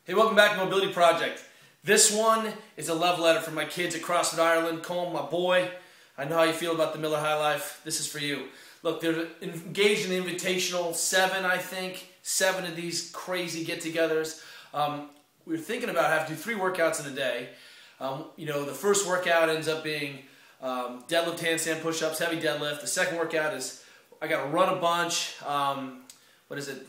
Hey, welcome back to Mobility Project. This one is a love letter from my kids at CrossFit Ireland. Colm, my boy, I know how you feel about the Miller High Life. This is for you. Look, they're engaged in Invitational 7, I think. 7 of these crazy get-togethers. We were thinking about having to do 3 workouts in a day. The first workout ends up being deadlift, handstand, push-ups, heavy deadlift. The second workout is I got to run a bunch.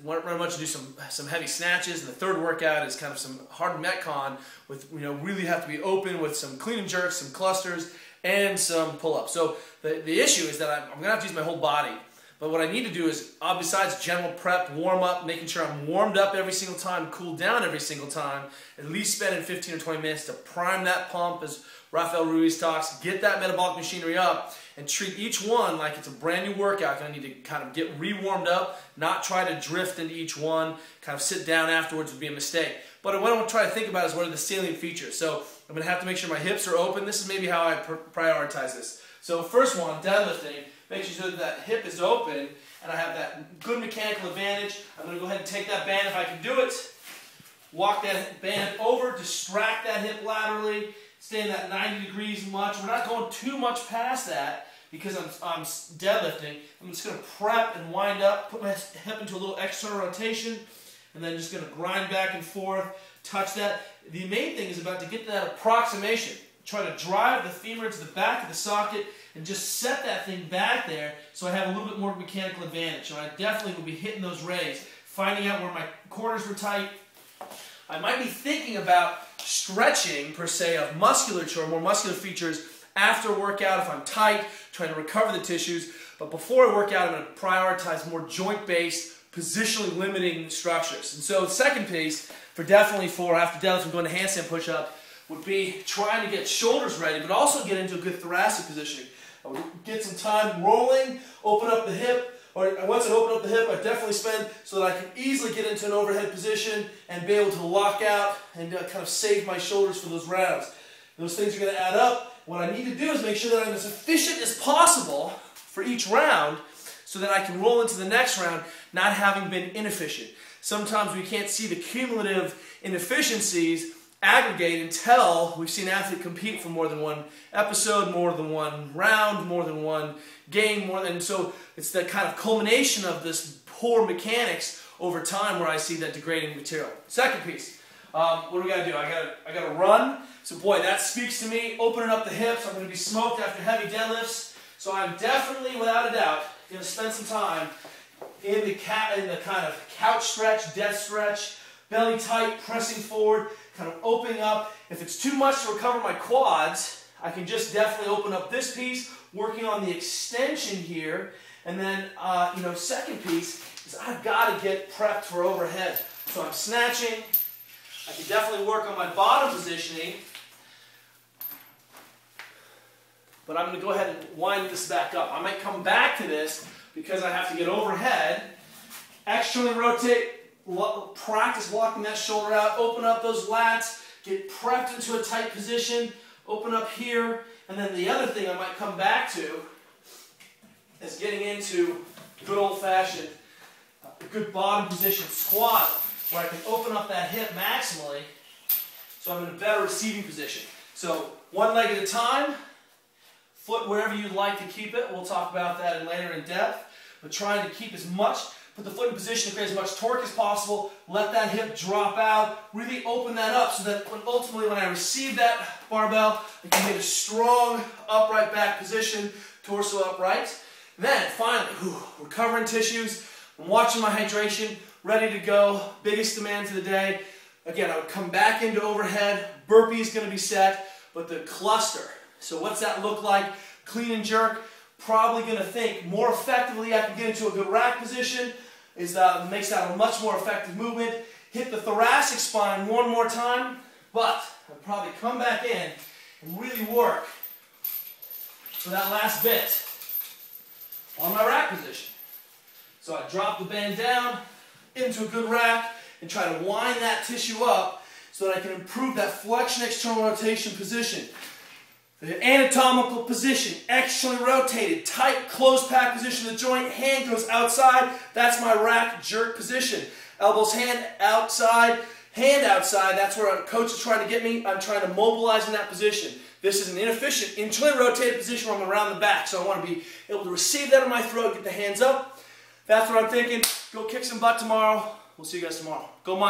Run a bunch and do some heavy snatches. And the third workout is kind of some hard metcon with really have to be open with some clean and jerks, some clusters, and some pull-ups. So the issue is that I'm going to have to use my whole body. But what I need to do is, besides general prep, warm up, making sure I'm warmed up every single time, cool down every single time, at least spending 15 or 20 minutes to prime that pump, as Rafael Ruiz talks, get that metabolic machinery up, and treat each one like it's a brand new workout. I need to kind of get re-warmed up, not try to drift into each one, kind of sit down afterwards would be a mistake. But what I want to try to think about is what are the salient features. So I'm going to have to make sure my hips are open. This is maybe how I prioritize this. So first one, deadlifting. Make sure that hip is open and I have that good mechanical advantage. I'm going to go ahead and take that band if I can do it. Walk that band over, distract that hip laterally, stay in that 90 degrees much. We're not going too much past that because I'm deadlifting. I'm just going to prep and wind up, put my hip into a little external rotation, and then just going to grind back and forth, touch that. The main thing is about to get to that approximation. Try to drive the femur to the back of the socket and just set that thing back there so I have a little bit more mechanical advantage. So I definitely will be hitting those rays, finding out where my corners were tight. I might be thinking about stretching, per se, of musculature, more muscular features after a workout if I'm tight, trying to recover the tissues. But before I work out, I'm going to prioritize more joint-based, positionally limiting structures. And so the second piece, after deadlift, I'm going to handstand push-up, would be trying to get shoulders ready, but also get into a good thoracic positioning. I would get some time rolling, open up the hip, or once I open up the hip, I definitely spend so that I can easily get into an overhead position and be able to lock out and kind of save my shoulders for those rounds. Those things are going to add up. What I need to do is make sure that I'm as efficient as possible for each round so that I can roll into the next round not having been inefficient. Sometimes we can't see the cumulative inefficiencies aggregate until we've seen an athlete compete for more than one episode, more than one round, more than one game, and so it's the kind of culmination of this poor mechanics over time where I see that degrading material. Second piece, what do we got to do? I got to run. So boy, that speaks to me. Opening up the hips. I'm going to be smoked after heavy deadlifts. So I'm definitely, without a doubt, going to spend some time in the kind of couch stretch, death stretch, belly tight, pressing forward, kind of opening up. If it's too much to recover my quads, I can just definitely open up this piece, working on the extension here. And then, second piece is I've got to get prepped for overhead. So I'm snatching. I can definitely work on my bottom positioning. But I'm going to go ahead and wind this back up. I might come back to this because I have to get overhead, externally rotate, practice walking that shoulder out, open up those lats, get prepped into a tight position, open up here, and then the other thing I might come back to is getting into good old-fashioned, good bottom position squat where I can open up that hip maximally so I'm in a better receiving position. So one leg at a time, foot wherever you'd like to keep it. We'll talk about that later in depth, but trying to keep as much, put the foot in position to create as much torque as possible, let that hip drop out, really open that up so that ultimately when I receive that barbell, I can get a strong upright back position, torso upright. Then finally, recovering tissues, I'm watching my hydration, ready to go, biggest demand for the day. Again, I would come back into overhead, burpee is going to be set, but the cluster, so what's that look like? Clean and jerk. Probably going to think more effectively I can get into a good rack position, makes that a much more effective movement. Hit the thoracic spine one more time, but I'll probably come back in and really work for that last bit on my rack position. So I drop the band down into a good rack and try to wind that tissue up so that I can improve that flexion external rotation position. The anatomical position, externally rotated, tight, closed pack position of the joint, hand goes outside, that's my rack jerk position. Elbows hand outside, hand outside, that's where a coach is trying to get me. I'm trying to mobilize in that position. This is an inefficient, internally rotated position where I'm around the back. So I want to be able to receive that in my throat, get the hands up. That's what I'm thinking. Go kick some butt tomorrow. We'll see you guys tomorrow. Go Monsters.